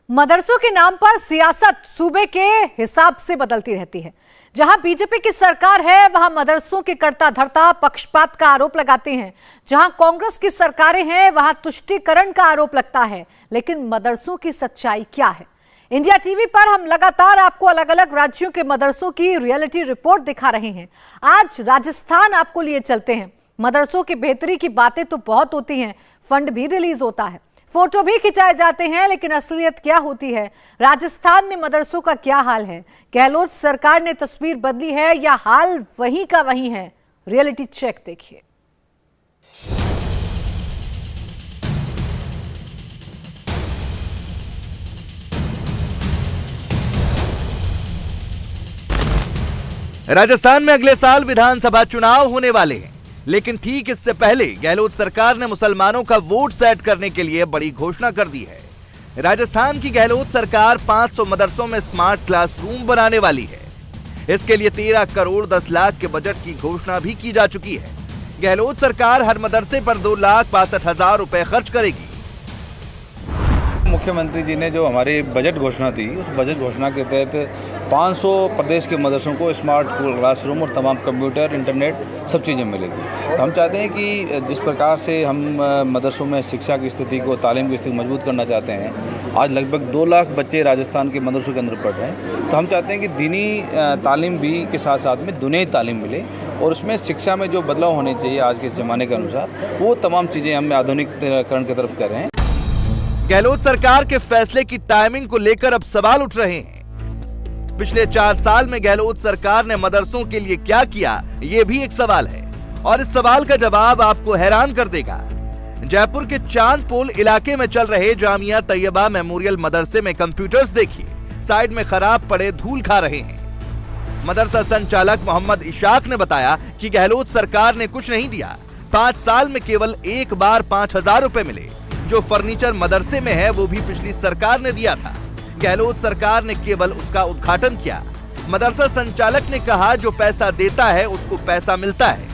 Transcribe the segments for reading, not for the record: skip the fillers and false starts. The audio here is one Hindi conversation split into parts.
मदरसों के नाम पर सियासत सूबे के हिसाब से बदलती रहती है। जहां बीजेपी की सरकार है वहां मदरसों के कर्ता धर्ता पक्षपात का आरोप लगाते हैं। जहां कांग्रेस की सरकारें हैं वहां तुष्टीकरण का आरोप लगता है। लेकिन मदरसों की सच्चाई क्या है? इंडिया टीवी पर हम लगातार आपको अलग अलग राज्यों के मदरसों की रियलिटी रिपोर्ट दिखा रहे हैं। आज राजस्थान आपको लिए चलते हैं। मदरसों की बेहतरी की बातें तो बहुत होती हैं, फंड भी रिलीज होता है, फोटो भी खिंचाए जाते हैं, लेकिन असलियत क्या होती है? राजस्थान में मदरसों का क्या हाल है? गहलोत सरकार ने तस्वीर बदली है या हाल वही का वही है? रियलिटी चेक देखिए। राजस्थान में अगले साल विधानसभा चुनाव होने वाले हैं, लेकिन ठीक इससे पहले गहलोत सरकार ने मुसलमानों का वोट सेट करने के लिए बड़ी घोषणा कर दी है। राजस्थान की गहलोत सरकार 500 मदरसों में स्मार्ट क्लासरूम बनाने वाली है। इसके लिए 13 करोड़ 10 लाख के बजट की घोषणा भी की जा चुकी है। गहलोत सरकार हर मदरसे पर 2,62,000 रुपए खर्च करेगी। मुख्यमंत्री जी ने जो हमारी बजट घोषणा थी, उस बजट घोषणा के तहत 500 प्रदेश के मदरसों को स्मार्ट क्लासरूम और तमाम कंप्यूटर, इंटरनेट सब चीज़ें मिलेगी। तो हम चाहते हैं कि जिस प्रकार से हम मदरसों में शिक्षा की स्थिति को, तालीम की स्थिति मजबूत करना चाहते हैं। आज लगभग 2 लाख बच्चे राजस्थान के मदरसों के अंदर पढ़ रहे हैं। तो हम चाहते हैं कि दीनी तालीम भी के साथ साथ में दुनियाई तालीम मिले और उसमें शिक्षा में जो बदलाव होने चाहिए आज के ज़माने के अनुसार, वो तमाम चीज़ें हम आधुनिकीकरण की तरफ कर रहे हैं। गहलोत सरकार के फैसले की टाइमिंग को लेकर अब सवाल उठ रहे हैं। पिछले 4 साल में गहलोत सरकार ने मदरसों के लिए क्या किया, ये भी एक सवाल है और इस सवाल का जवाब आपको हैरान कर देगा। जयपुर के चांदपोल इलाके में चल रहे जामिया तैयबा मेमोरियल मदरसे में कंप्यूटर्स देखिए, साइड में खराब पड़े धूल खा रहे हैं। मदरसा संचालक मोहम्मद इशाक ने बताया कि गहलोत सरकार ने कुछ नहीं दिया। 5 साल में केवल एक बार 5,000 रुपए मिले। जो फर्नीचर मदरसे में है वो भी पिछली सरकार ने दिया था। गहलोत सरकार ने केवल उसका उद्घाटन किया। मदरसा संचालक ने कहा जो पैसा देता है उसको पैसा मिलता है।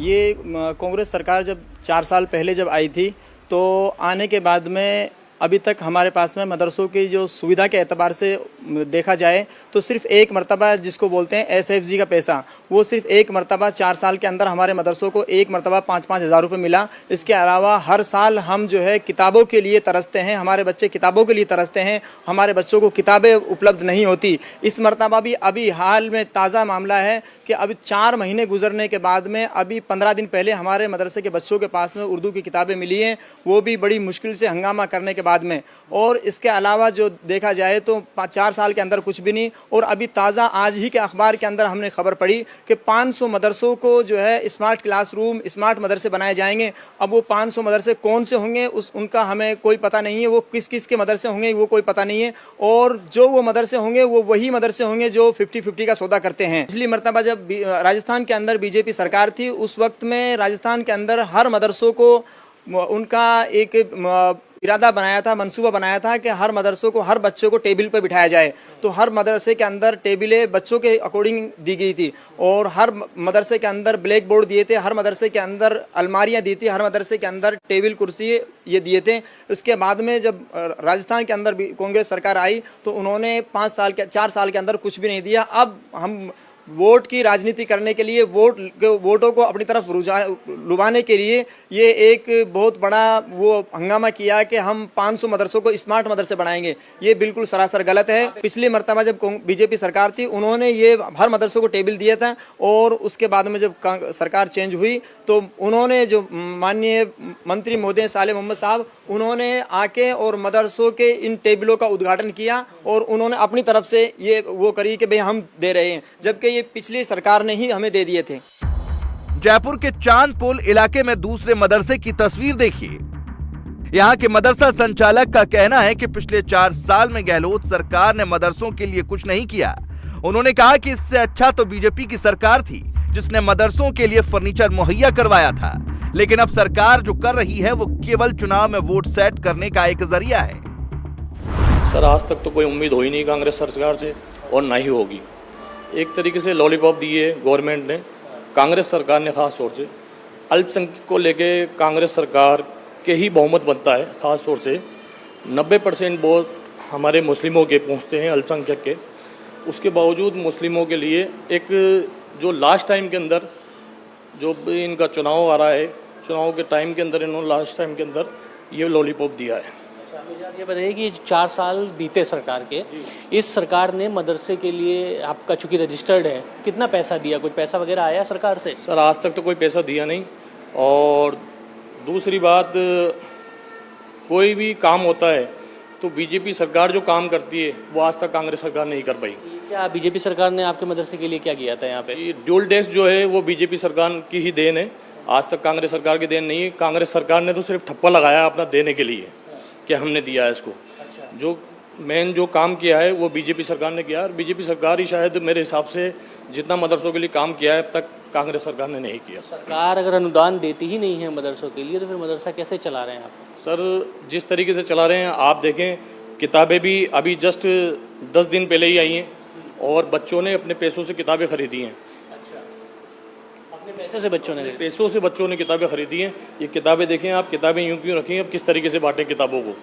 ये कांग्रेस सरकार जब 4 साल पहले जब आई थी, तो आने के बाद में अभी तक हमारे पास में मदरसों की जो सुविधा के एतबार से देखा जाए तो सिर्फ एक मरतबा जिसको बोलते हैं SFG का पैसा, वो सिर्फ एक मरतबा 4 साल के अंदर हमारे मदरसों को एक मरतबा 5-5 हज़ार रुपये मिला। इसके अलावा हर साल हम जो है किताबों के लिए तरसते हैं, हमारे बच्चे किताबों के लिए तरसते हैं, हमारे बच्चों को किताबें उपलब्ध नहीं होती। इस मरतबा भी अभी हाल में ताज़ा मामला है कि अभी 4 महीने गुजरने के बाद में अभी 15 दिन पहले हमारे मदरसे के बच्चों के पास में उर्दू की किताबें मिली हैं, वो भी बड़ी मुश्किल से हंगामा करने के बाद में। और इसके अलावा जो देखा जाए तो 4 साल के अंदर कुछ भी नहीं। और अभी ताज़ा आज ही के अखबार के अंदर हमने खबर पढ़ी कि 500 मदरसों को जो है स्मार्ट क्लासरूम, स्मार्ट मदरसे बनाए जाएंगे। अब वो 500 मदरसे कौन से होंगे उनका हमें कोई पता नहीं है, वो किस किस के मदरसे होंगे वो कोई पता नहीं है। और जो वो मदरसे होंगे वो वही मदरसे होंगे जो 50-50 का सौदा करते हैं। पिछली मरतबा जब राजस्थान के अंदर बीजेपी सरकार थी, उस वक्त में राजस्थान के अंदर हर मदरसों को उनका एक इरादा बनाया था, मंसूबा बनाया था कि हर मदरसों को, हर बच्चों को टेबल पर बिठाया जाए। तो हर मदरसे के अंदर टेबलें बच्चों के अकॉर्डिंग दी गई थी और हर मदरसे के अंदर ब्लैक बोर्ड दिए थे, हर मदरसे के अंदर अलमारियां दी थी, हर मदरसे के अंदर टेबल कुर्सी ये दिए थे। उसके बाद में जब राजस्थान के अंदर कांग्रेस सरकार आई तो उन्होंने 4 साल के अंदर कुछ भी नहीं दिया। अब हम वोट की राजनीति करने के लिए, वोटों को अपनी तरफ लुभाने के लिए ये एक बहुत बड़ा वो हंगामा किया कि हम 500 मदरसों को स्मार्ट मदरसे बनाएंगे। ये बिल्कुल सरासर गलत है। पिछली मरतबा जब बीजेपी सरकार थी उन्होंने ये हर मदरसों को टेबल दिया था और उसके बाद में जब सरकार चेंज हुई तो उन्होंने जो माननीय मंत्री महोदय साले मोहम्मद साहब, उन्होंने आके और मदरसों के इन टेबलों का उद्घाटन किया और उन्होंने अपनी तरफ से ये वो करी कि भाई हम दे रहे हैं, जबकि ये पिछली सरकार ने ही हमें दे दिए थे। जयपुर के चांदपोल इलाके में दूसरे मदरसे की तस्वीर देखिए। यहाँ के मदरसा संचालक का कहना है कि पिछले 4 साल में गहलोत सरकार ने मदरसों के लिए कुछ नहीं किया। उन्होंने कहा कि इससे अच्छा तो बीजेपी की सरकार थी जिसने मदरसों के लिए फर्नीचर मुहैया करवाया था। लेकिन अब सरकार जो कर रही है वो केवल चुनाव में वोट सेट करने का एक जरिया है। सर, आज तक तो कोई उम्मीद हो ही नहीं कांग्रेस सरकार से और ना ही होगी। एक तरीके से लॉलीपॉप दिए गवर्नमेंट ने, कांग्रेस सरकार ने, खास तौर से अल्पसंख्यक को लेके कांग्रेस सरकार के ही बहुमत बनता है खास तौर से। 90% वोट हमारे मुस्लिमों के पहुंचते हैं, अल्पसंख्यक के। उसके बावजूद मुस्लिमों के लिए एक जो लास्ट टाइम के अंदर जो भी इनका चुनाव आ रहा है, चुनाव के टाइम के अंदर इन्होंने लास्ट टाइम के अंदर ये लॉलीपॉप दिया है। ये बताइए कि 4 साल बीते सरकार के, इस सरकार ने मदरसे के लिए, आपका चूंकि रजिस्टर्ड है, कितना पैसा दिया? कुछ पैसा वगैरह आया सरकार से? सर आज तक तो कोई पैसा दिया नहीं। और दूसरी बात, कोई भी काम होता है तो बीजेपी सरकार जो काम करती है वो आज तक कांग्रेस सरकार नहीं कर पाई। क्या बीजेपी सरकार ने आपके मदरसे के लिए क्या किया था यहाँ पे? ये ड्यूल डेस्क जो है वो बीजेपी सरकार की ही देन है, आज तक कांग्रेस सरकार की देन नहीं है। कांग्रेस सरकार ने तो सिर्फ ठप्पा लगाया अपना देने के लिए कि हमने दिया है इसको। जो मेन जो काम किया है वो बीजेपी सरकार ने किया, और बीजेपी सरकार ही शायद मेरे हिसाब से जितना मदरसों के लिए काम किया है अब तक कांग्रेस सरकार ने नहीं किया। सरकार अगर अनुदान देती ही नहीं है मदरसों के लिए तो फिर मदरसा कैसे चला रहे हैं आप? सर जिस तरीके से चला रहे हैं आप देखें, किताबें भी अभी जस्ट 10 दिन पहले ही आई हैं और बच्चों ने अपने पैसों से किताबें खरीदी हैं। अच्छा, अपने पैसे से बच्चों ने? पैसों से बच्चों ने किताबें खरीदी हैं। ये किताबें देखें आप, किताबें यूं क्यों रखी हैं, अब किस तरीके से बांटें किताबों को।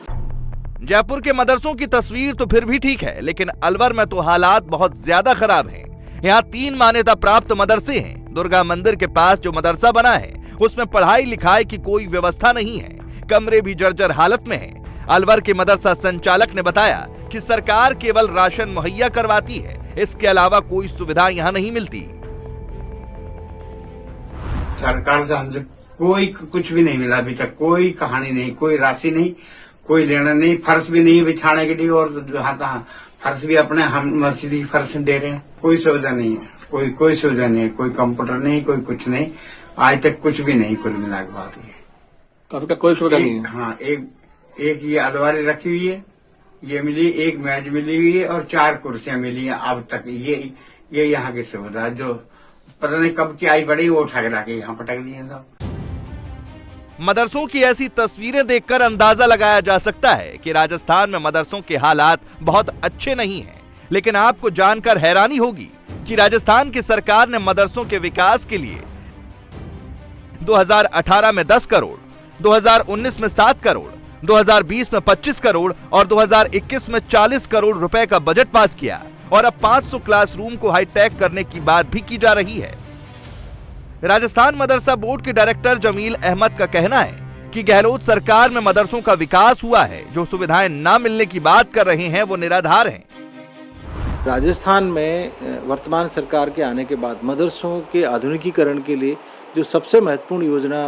जयपुर के मदरसों की तस्वीर तो फिर भी ठीक है, लेकिन अलवर में तो हालात बहुत ज्यादा खराब हैं। यहाँ 3 मान्यता प्राप्त मदरसे हैं। दुर्गा मंदिर के पास जो मदरसा बना है उसमें पढ़ाई लिखाई की कोई व्यवस्था नहीं है, कमरे भी जर्जर हालत में हैं। अलवर के मदरसा संचालक ने बताया कि सरकार केवल राशन मुहैया करवाती है, इसके अलावा कोई सुविधा यहाँ नहीं मिलती। सरकार से हमसे कोई कुछ भी नहीं मिला अभी तक, कोई कहानी नहीं, कोई राशि नहीं, कोई लेना नहीं, फर्श भी नहीं बिछाने के लिए, और फर्श भी अपने हम मस्जिद की फर्श दे रहे हैं। कोई सुविधा नहीं है, कोई सुविधा नहीं है, कोई कंप्यूटर नहीं, कोई कुछ नहीं, आज तक कुछ भी नहीं। कुल मिला के बात ये कोई सुविधा नहीं है। हाँ, एक ये अलमारी रखी हुई है, ये मिली, एक मेज मिली हुई है और 4 कुर्सियां मिली हैं अब तक। ये यहाँ की सुविधा जो पता नहीं कब की आई बड़ी, वो उठा के लाके यहाँ पटक दिए सब। मदरसों की ऐसी तस्वीरें देखकर अंदाजा लगाया जा सकता है कि राजस्थान में मदरसों के हालात बहुत अच्छे नहीं हैं। लेकिन आपको जानकर हैरानी होगी कि राजस्थान की सरकार ने मदरसों के विकास के लिए 2018 में 10 करोड़, 2019 में 7 करोड़, 2020 में 25 करोड़ और 2021 में 40 करोड़ रुपए का बजट पास किया, और अब 500 क्लासरूम को हाईटेक करने की बात भी की जा रही है। राजस्थान मदरसा बोर्ड के डायरेक्टर जमील अहमद का कहना है कि गहलोत सरकार में मदरसों का विकास हुआ है, जो सुविधाएं ना मिलने की बात कर रहे हैं वो निराधार हैं। राजस्थान में वर्तमान सरकार के आने के बाद मदरसों के आधुनिकीकरण के लिए जो सबसे महत्वपूर्ण योजना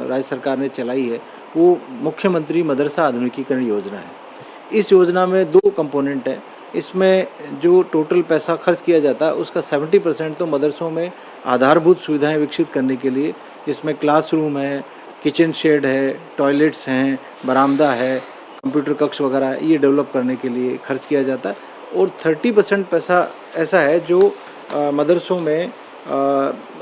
राज्य सरकार ने चलाई है वो मुख्यमंत्री मदरसा आधुनिकीकरण योजना है। इस योजना में 2 कंपोनेंट हैं। इसमें जो टोटल पैसा खर्च किया जाता है उसका 70% तो मदरसों में आधारभूत सुविधाएं विकसित करने के लिए, जिसमें क्लासरूम है, किचन शेड है, टॉयलेट्स हैं, बरामदा है, कंप्यूटर कक्ष वगैरह, ये डेवलप करने के लिए खर्च किया जाता है। और 30% पैसा ऐसा है जो मदरसों में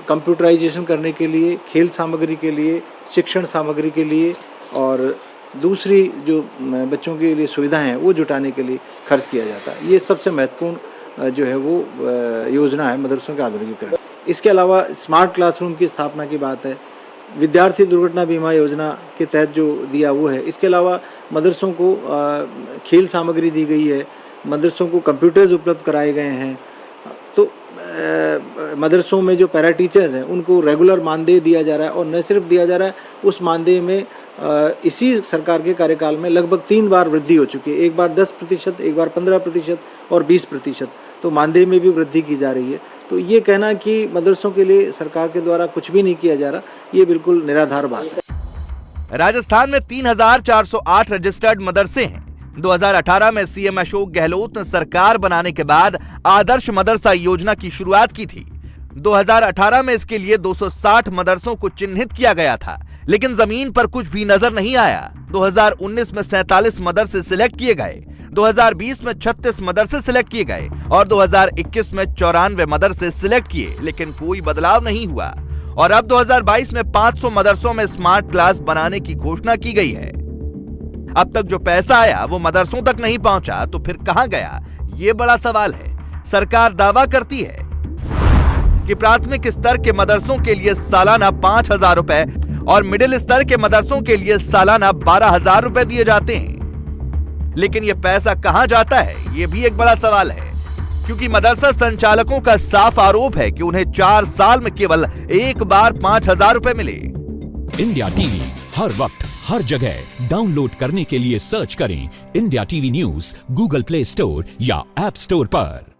कंप्यूटराइजेशन करने के लिए, खेल सामग्री के लिए, शिक्षण सामग्री के लिए और दूसरी जो बच्चों के लिए सुविधाएं हैं वो जुटाने के लिए खर्च किया जाता है। ये सबसे महत्वपूर्ण जो है वो योजना है मदरसों के आधुनिकीकरण। इसके अलावा स्मार्ट क्लासरूम की स्थापना की बात है, विद्यार्थी दुर्घटना बीमा योजना के तहत जो दिया वो है। इसके अलावा मदरसों को खेल सामग्री दी गई है, मदरसों को कंप्यूटर्स उपलब्ध कराए गए हैं। तो मदरसों में जो पैरा टीचर्स हैं उनको रेगुलर मानदेय दिया जा रहा है, और न सिर्फ दिया जा रहा है, उस मानदेय में इसी सरकार के कार्यकाल में लगभग 3 बार वृद्धि हो चुकी है। एक बार 10%, एक बार 15% और 20%, तो मानदेय में भी वृद्धि की जा रही है। तो ये कहना कि मदरसों के लिए सरकार के द्वारा कुछ भी नहीं किया जा रहा, ये बिल्कुल निराधार बात है। राजस्थान में 3408 रजिस्टर्ड मदरसे हैं। 2018 में सीएम अशोक गहलोत ने सरकार बनाने के बाद आदर्श मदरसा योजना की शुरुआत की थी। 2018 में इसके लिए 260 मदरसों को चिन्हित किया गया था, लेकिन जमीन पर कुछ भी नजर नहीं आया। 2019 में 47 मदरसे सिलेक्ट किए गए, 2020 में 36 मदरसे सिलेक्ट किए गए और 2021 में 94 मदरसे सिलेक्ट किए, लेकिन कोई बदलाव नहीं हुआ। और अब 2022 में 500 मदरसों में स्मार्ट क्लास बनाने की घोषणा की गई है। अब तक जो पैसा आया वो मदरसों तक नहीं पहुंचा, तो फिर कहां गया, ये बड़ा सवाल है। सरकार दावा करती है कि प्राथमिक स्तर के मदरसों के लिए सालाना 5,000 रुपए और मिडिल स्तर के मदरसों के लिए सालाना 12,000 रुपए दिए जाते हैं, लेकिन ये पैसा कहां जाता है, ये भी एक बड़ा सवाल है, क्योंकि मदरसा संचालकों का साफ आरोप है कि उन्हें 4 साल में केवल एक बार 5,000 रुपए मिले। इंडिया टीवी हर वक्त हर जगह डाउनलोड करने के लिए सर्च करें India TV news Google play store या ऐप स्टोर पर।